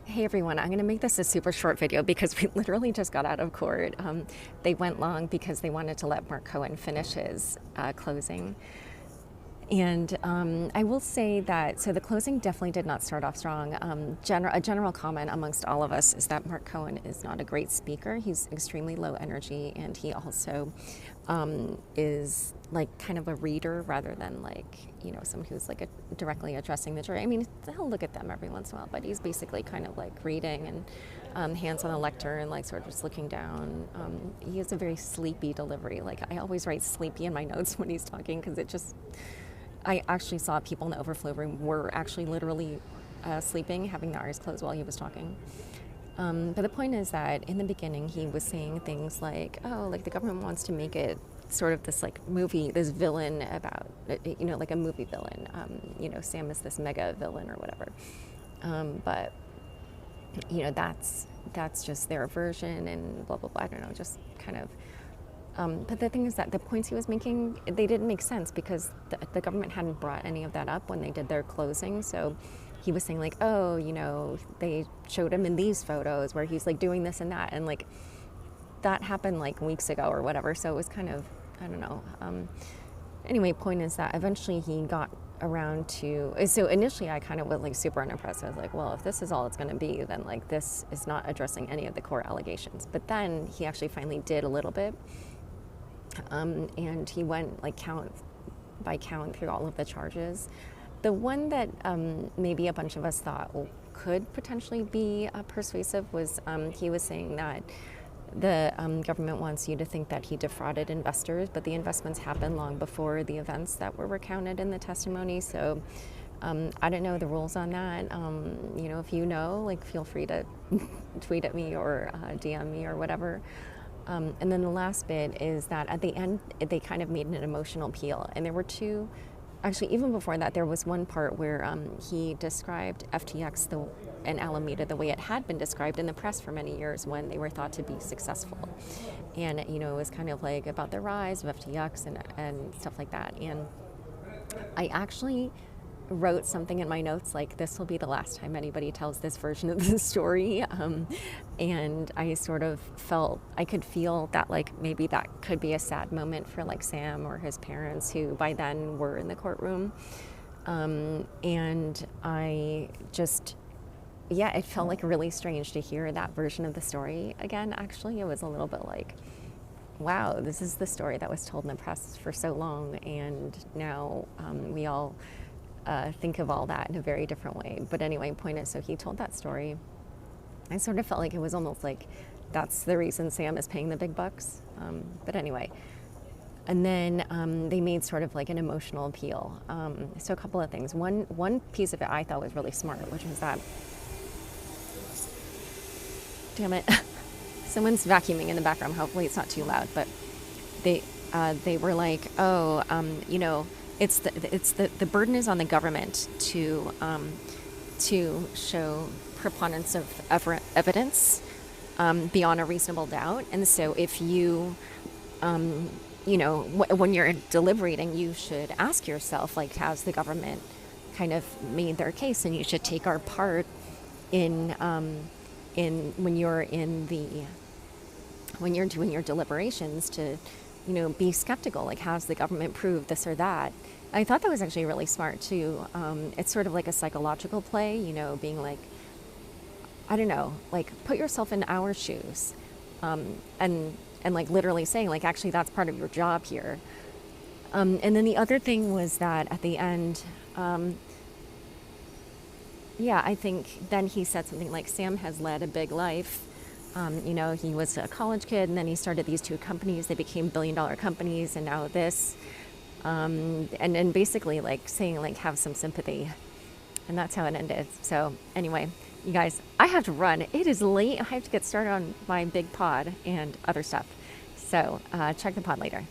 Hey everyone, I'm going to make this a super short video because we literally just got out of court. They went long because they wanted to let Mark Cohen finish his closing. And I will say that, so the closing definitely did not start off strong. A general comment amongst all of us is that Mark Cohen is not a great speaker. He's extremely low energy, and he also is like kind of a reader rather than like, someone who's like directly addressing the jury. I mean, he'll look at them every once in a while, but he's basically kind of like reading and hands on the lectern, like sort of just looking down. He has a very sleepy delivery. Like I always write sleepy in my notes when he's talking because it just, I actually saw people in the overflow room were actually literally sleeping, having their eyes closed while he was talking. But the point is that in the beginning, he was saying things like, oh, like the government wants to make it sort of this like movie, this villain about, like a movie villain. Sam is this mega villain or whatever. But, that's just their version and blah, blah, blah. I don't know, just kind of. But the thing is that the points he was making, they didn't make sense because the government hadn't brought any of that up when they did their closing. So he was saying like, oh, they showed him in these photos where he's like doing this and that. And like that happened like weeks ago or whatever. So it was kind of, I don't know. Anyway, point is that eventually he got around to, so initially I kind of was like super unimpressed. I was like, well, if this is all it's going to be, then like this is not addressing any of the core allegations. But then he actually finally did a little bit. And he went like count by count through all of the charges. The one that maybe a bunch of us thought could potentially be persuasive was he was saying that the government wants you to think that he defrauded investors, but the investments happened long before the events that were recounted in the testimony. So I don't know the rules on that. If you know, like feel free to tweet at me or DM me or whatever. And then the last bit is that at the end, they kind of made an emotional appeal. And there were two, actually, even before that, there was one part where he described FTX and Alameda the way it had been described in the press for many years when they were thought to be successful. And, it was kind of like about the rise of FTX and stuff like that. And I actually wrote something in my notes like, this will be the last time anybody tells this version of the story. And I sort of I could feel that like maybe that could be a sad moment for like Sam or his parents who by then were in the courtroom. And I just, it felt like really strange to hear that version of the story again. Actually, it was a little bit like, wow, this is the story that was told in the press for so long. And now we all think of all that in a very different way. But anyway, point is, so he told that story. I sort of felt like it was almost like that's the reason Sam is paying the big bucks. But anyway, and then they made sort of like an emotional appeal. So a couple of things. One piece of it I thought was really smart, which was that, damn it, someone's vacuuming in the background. Hopefully it's not too loud, but they were like, oh, it's the burden is on the government to show preponderance of evidence beyond a reasonable doubt. And so if you, when you're deliberating, you should ask yourself, like, has the government kind of made their case? And you should take our part in when you're doing your deliberations to, be skeptical, like, has the government proved this or that? I thought that was actually really smart too. It's sort of like a psychological play, being like, I don't know, like put yourself in our shoes, and like literally saying like, actually that's part of your job here. And then the other thing was that at the end, I think then he said something like, Sam has led a big life. He was a college kid and then he started these two companies. They became billion-dollar companies, and now this. And basically like saying like, have some sympathy. And that's how it ended. So anyway, you guys, I have to run. It is late. I have to get started on my big pod and other stuff. So check the pod later.